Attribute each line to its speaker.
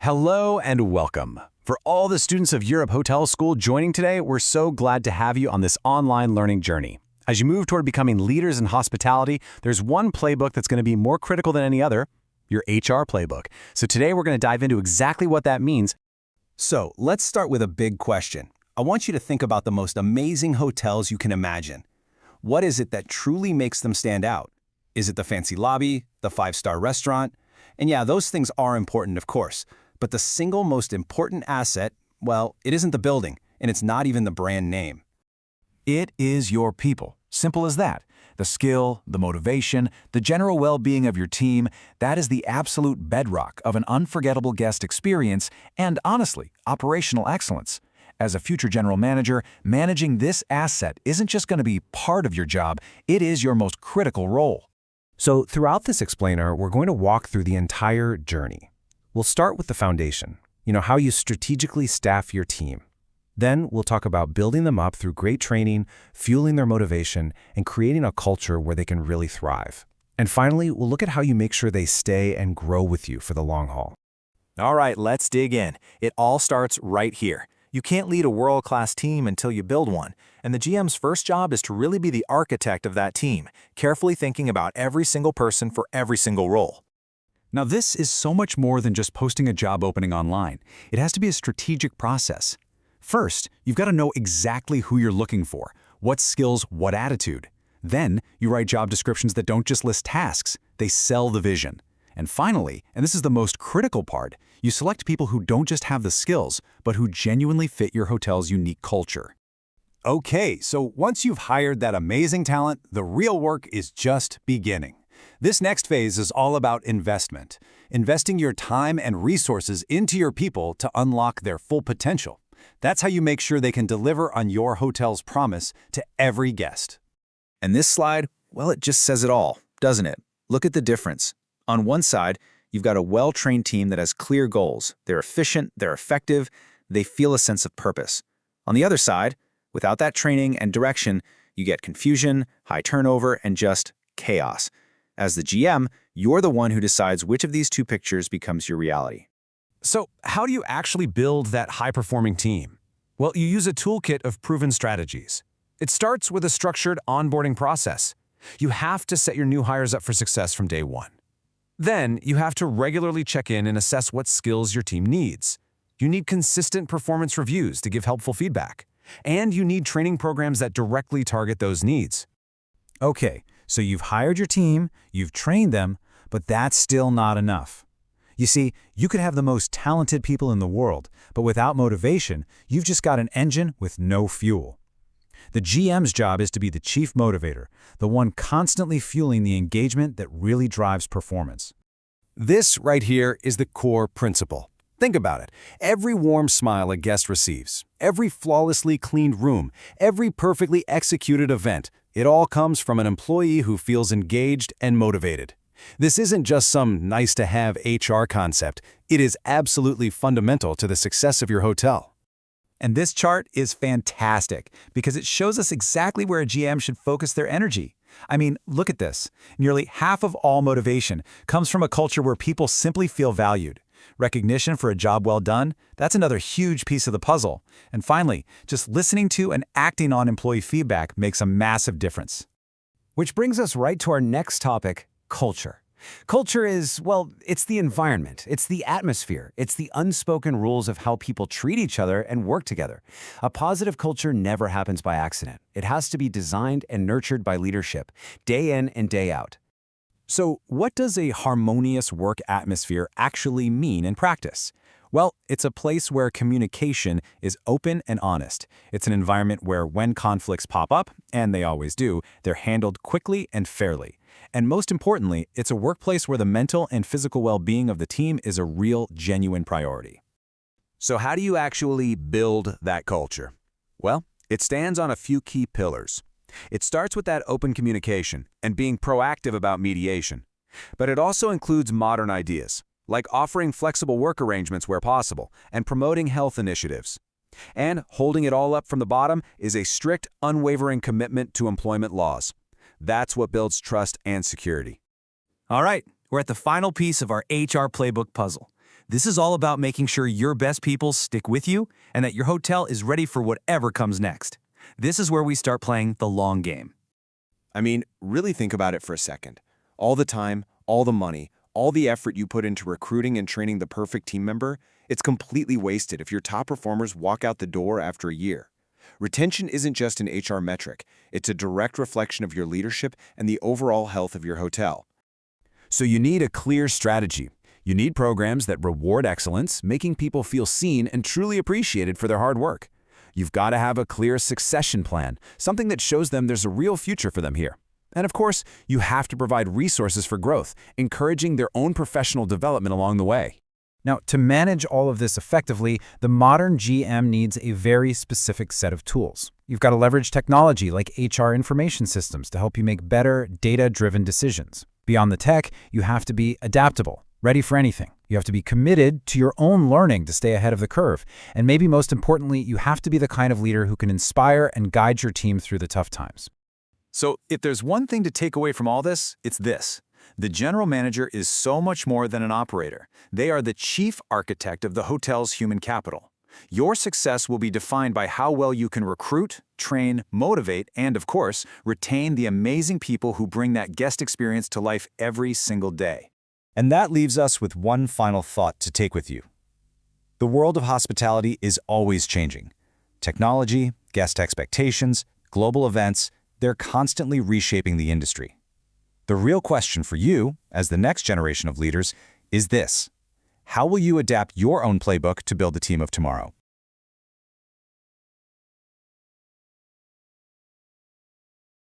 Speaker 1: Hello and welcome. For all the students of Europe Hotel School joining today, we're so glad to have you on this online learning journey. As you move toward becoming leaders in hospitality, there's one playbook that's going to be more critical than any other, your HR Playbook. So today we're going to dive into exactly what that means.
Speaker 2: So let's start with a big question. I want you to think about the most amazing hotels you can imagine. What is it that truly makes them stand out? Is it the fancy lobby, the five-star restaurant? And yeah, those things are important, of course. But the single most important asset, well, it isn't the building, and it's not even the brand name.
Speaker 3: It is your people. Simple as that. The skill, the motivation, the general well-being of your team, that is the absolute bedrock of an unforgettable guest experience and, honestly, operational excellence. As a future general manager, managing this asset isn't just going to be part of your job, it is your most critical role.
Speaker 4: So throughout this explainer, we're going to walk through the entire journey. We'll start with the foundation, how you strategically staff your team. Then we'll talk about building them up through great training, fueling their motivation, and creating a culture where they can really thrive. And finally, we'll look at how you make sure they stay and grow with you for the long haul.
Speaker 5: All right, let's dig in. It all starts right here. You can't lead a world-class team until you build one, and the GM's first job is to really be the architect of that team, carefully thinking about every single person for every single role.
Speaker 1: Now this is so much more than just posting a job opening online. It has to be a strategic process. First, you've got to know exactly who you're looking for, what skills, what attitude. Then, you write job descriptions that don't just list tasks, they sell the vision. And finally, and this is the most critical part, you select people who don't just have the skills, but who genuinely fit your hotel's unique culture. Okay, so once you've hired that amazing talent, the real work is just beginning. This next phase is all about investment, investing your time and resources into your people to unlock their full potential. That's how you make sure they can deliver on your hotel's promise to every guest.
Speaker 6: And this slide, well, it just says it all, doesn't it? Look at the difference. On one side, you've got a well-trained team that has clear goals. They're efficient, they're effective, they feel a sense of purpose. On the other side, without that training and direction, you get confusion, high turnover, and just chaos. As the GM, you're the one who decides which of these two pictures becomes your reality.
Speaker 5: So how do you actually build that high-performing team? Well, you use a toolkit of proven strategies. It starts with a structured onboarding process. You have to set your new hires up for success from day one. Then, you have to regularly check in and assess what skills your team needs. You need consistent performance reviews to give helpful feedback. And you need training programs that directly target those needs.
Speaker 3: Okay, so you've hired your team, you've trained them, but that's still not enough. You see, you could have the most talented people in the world, but without motivation, you've just got an engine with no fuel. The GM's job is to be the chief motivator, the one constantly fueling the engagement that really drives performance.
Speaker 1: This right here is the core principle. Think about it. Every warm smile a guest receives, every flawlessly cleaned room, every perfectly executed event, it all comes from an employee who feels engaged and motivated. This isn't just some nice-to-have HR concept. It is absolutely fundamental to the success of your hotel.
Speaker 3: And this chart is fantastic because it shows us exactly where a GM should focus their energy. I mean, look at this. Nearly half of all motivation comes from a culture where people simply feel valued. Recognition for a job well done, that's another huge piece of the puzzle. And finally, just listening to and acting on employee feedback makes a massive difference.
Speaker 7: Which brings us right to our next topic, culture. Culture is, well, it's the environment, it's the atmosphere, it's the unspoken rules of how people treat each other and work together. A positive culture never happens by accident. It has to be designed and nurtured by leadership, day in and day out.
Speaker 1: So, what does a harmonious work atmosphere actually mean in practice? Well, it's a place where communication is open and honest. It's an environment where when conflicts pop up, and they always do, they're handled quickly and fairly. And most importantly, it's a workplace where the mental and physical well-being of the team is a real, genuine priority. So how do you actually build that culture? Well, it stands on a few key pillars. It starts with that open communication and being proactive about mediation. But it also includes modern ideas, like offering flexible work arrangements where possible and promoting health initiatives. And holding it all up from the bottom is a strict, unwavering commitment to employment laws. That's what builds trust and security.
Speaker 8: All right, we're at the final piece of our HR Playbook puzzle.
Speaker 1: This is all about making sure your best people stick with you and that your hotel is ready for whatever comes next. This is where we start playing the long game.
Speaker 5: I mean, really think about it for a second. All the time, all the money, all the effort you put into recruiting and training the perfect team member, it's completely wasted if your top performers walk out the door after a year. Retention isn't just an HR metric, it's a direct reflection of your leadership and the overall health of your hotel.
Speaker 1: So you need a clear strategy. You need programs that reward excellence, making people feel seen and truly appreciated for their hard work. You've got to have a clear succession plan, something that shows them there's a real future for them here. And of course, you have to provide resources for growth, encouraging their own professional development along the way.
Speaker 3: Now, to manage all of this effectively, the modern GM needs a very specific set of tools. You've got to leverage technology like HR information systems to help you make better, data-driven decisions. Beyond the tech, you have to be adaptable, ready for anything. You have to be committed to your own learning to stay ahead of the curve. And maybe most importantly, you have to be the kind of leader who can inspire and guide your team through the tough times.
Speaker 1: So if there's one thing to take away from all this, it's this. The general manager is so much more than an operator. They are the chief architect of the hotel's human capital. Your success will be defined by how well you can recruit, train, motivate, and of course, retain the amazing people who bring that guest experience to life every single day.
Speaker 2: And that leaves us with one final thought to take with you. The world of hospitality is always changing. Technology, guest expectations, global events, they're constantly reshaping the industry. The real question for you, as the next generation of leaders, is this: how will you adapt your own playbook to build the team of tomorrow?